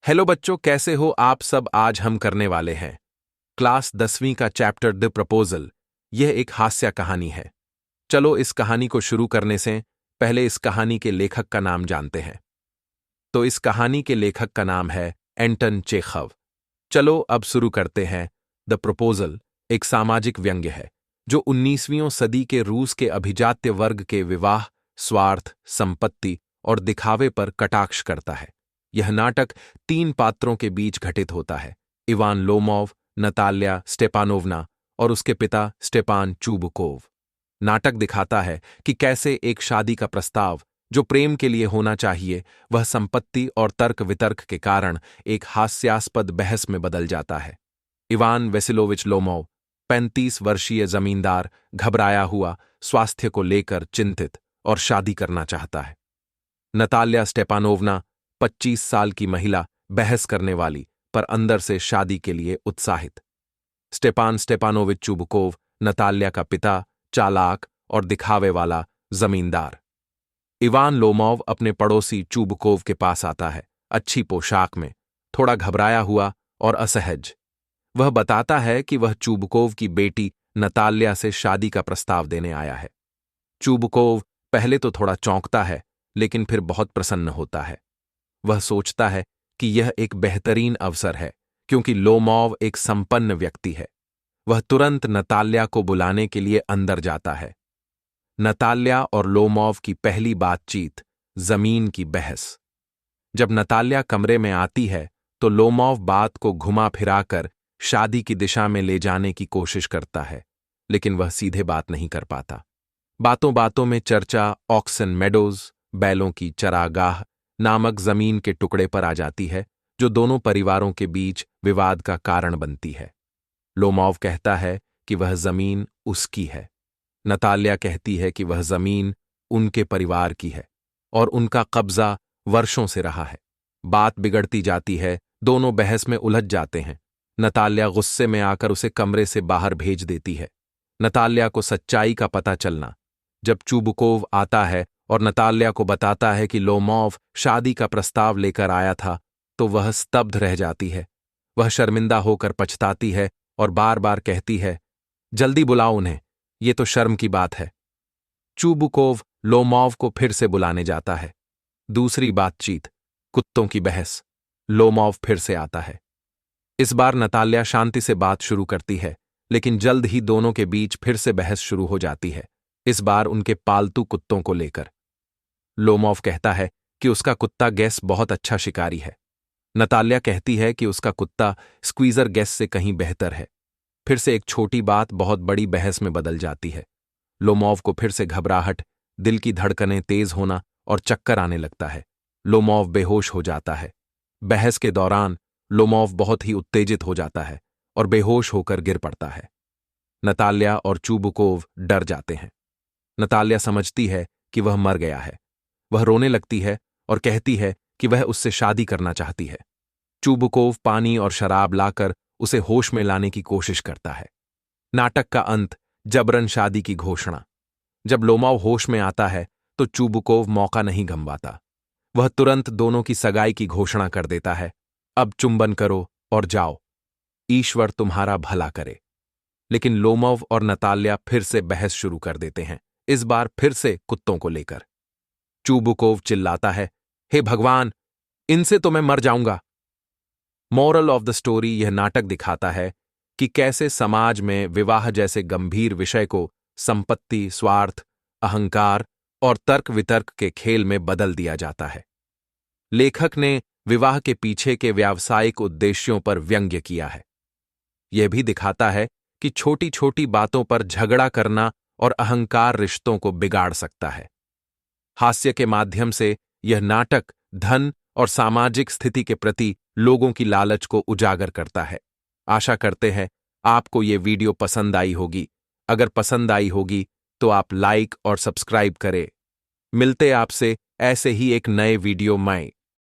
Hello बच्चों, कैसे हो आप सब। आज हम करने वाले हैं क्लास 10वीं का चैप्टर द प्रपोजल। यह एक हास्य कहानी है। चलो इस कहानी को शुरू करने से पहले इस कहानी के लेखक का नाम जानते हैं। तो इस कहानी के लेखक का नाम है एंटन चेखव। चलो अब शुरू करते हैं। द प्रपोजल एक सामाजिक व्यंग्य है जो 19वीं सदी के रूस के अभिजात्य वर्ग के विवाह, स्वार्थ, संपत्ति और दिखावे पर कटाक्ष करता है। यह नाटक 3 पात्रों के बीच घटित होता है, इवान लोमोव, नताल्या स्टेपानोवना और उसके पिता स्टेपान चुबुकोव। नाटक दिखाता है कि कैसे एक शादी का प्रस्ताव जो प्रेम के लिए होना चाहिए, वह संपत्ति और तर्क वितर्क के कारण एक हास्यास्पद बहस में बदल जाता है। इवान वेसिलोविच लोमोव 35 वर्षीय जमींदार घबराया हुआ, स्वास्थ्य को लेकर चिंतित और शादी करना चाहता है। नताल्या स्टेपानोवना 25 साल की महिला, बहस करने वाली पर अंदर से शादी के लिए उत्साहित। स्टेपान स्टेपानोविच चुबुकोव, नताल्या का पिता, चालाक और दिखावे वाला जमींदार। इवान लोमोव अपने पड़ोसी चुबुकोव के पास आता है, अच्छी पोशाक में, थोड़ा घबराया हुआ और असहज। वह बताता है कि वह चुबुकोव की बेटी नताल्या से शादी का प्रस्ताव देने आया है। चुबुकोव पहले तो थोड़ा चौंकता है, लेकिन फिर बहुत प्रसन्न होता है। वह सोचता है कि यह एक बेहतरीन अवसर है, क्योंकि लोमोव एक संपन्न व्यक्ति है। वह तुरंत नताल्या को बुलाने के लिए अंदर जाता है। नताल्या और लोमोव की पहली बातचीत, जमीन की बहस। जब नताल्या कमरे में आती है तो लोमोव बात को घुमा फिराकर शादी की दिशा में ले जाने की कोशिश करता है, लेकिन वह सीधे बात नहीं कर पाता। बातों बातों में चर्चा ऑक्सन मेडोज, बैलों की चरागाह नामक जमीन के टुकड़े पर आ जाती है, जो दोनों परिवारों के बीच विवाद का कारण बनती है। लोमोव कहता है कि वह जमीन उसकी है। नताल्या कहती है कि वह जमीन उनके परिवार की है और उनका कब्जा वर्षों से रहा है। बात बिगड़ती जाती है, दोनों बहस में उलझ जाते हैं। नताल्या गुस्से में आकर उसे कमरे से बाहर भेज देती है। नताल्या को सच्चाई का पता चलना। जब चुबुकोव आता है और नताल्या को बताता है कि लोमोव शादी का प्रस्ताव लेकर आया था, तो वह स्तब्ध रह जाती है। वह शर्मिंदा होकर पछताती है और बार बार कहती है, जल्दी बुलाओ उन्हें, ये तो शर्म की बात है। चुबुकोव लोमोव को फिर से बुलाने जाता है। दूसरी बातचीत, कुत्तों की बहस। लोमोव फिर से आता है। इस बार नताल्या शांति से बात शुरू करती है, लेकिन जल्द ही दोनों के बीच फिर से बहस शुरू हो जाती है, इस बार उनके पालतू कुत्तों को लेकर। लोमोव कहता है कि उसका कुत्ता गैस बहुत अच्छा शिकारी है। नताल्या कहती है कि उसका कुत्ता स्क्वीजर गैस से कहीं बेहतर है। फिर से एक छोटी बात बहुत बड़ी बहस में बदल जाती है। लोमोव को फिर से घबराहट, दिल की धड़कनें तेज होना और चक्कर आने लगता है। लोमोव बेहोश हो जाता है। बहस के दौरान लोमोव बहुत ही उत्तेजित हो जाता है और बेहोश होकर गिर पड़ता है। नताल्या और चुबुकोव डर जाते हैं। नताल्या समझती है कि वह मर गया है। वह रोने लगती है और कहती है कि वह उससे शादी करना चाहती है। चुबुकोव पानी और शराब लाकर उसे होश में लाने की कोशिश करता है। नाटक का अंत, जबरन शादी की घोषणा। जब लोमोव होश में आता है तो चुबुकोव मौका नहीं गंवाता। वह तुरंत दोनों की सगाई की घोषणा कर देता है। अब चुंबन करो और जाओ, ईश्वर तुम्हारा भला करे। लेकिन लोमोव और नताल्या फिर से बहस शुरू कर देते हैं, इस बार फिर से कुत्तों को लेकर। चुबुकोव चिल्लाता है, हे भगवान, इनसे तो मैं मर जाऊंगा। मोरल ऑफ द स्टोरी, यह नाटक दिखाता है कि कैसे समाज में विवाह जैसे गंभीर विषय को संपत्ति, स्वार्थ, अहंकार और तर्क वितर्क के खेल में बदल दिया जाता है। लेखक ने विवाह के पीछे के व्यावसायिक उद्देश्यों पर व्यंग्य किया है। यह भी दिखाता है कि छोटी छोटी बातों पर झगड़ा करना और अहंकार रिश्तों को बिगाड़ सकता है। हास्य के माध्यम से यह नाटक धन और सामाजिक स्थिति के प्रति लोगों की लालच को उजागर करता है। आशा करते हैं आपको ये वीडियो पसंद आई होगी। अगर पसंद आई होगी तो आप लाइक और सब्सक्राइब करें। मिलते आपसे ऐसे ही एक नए वीडियो में।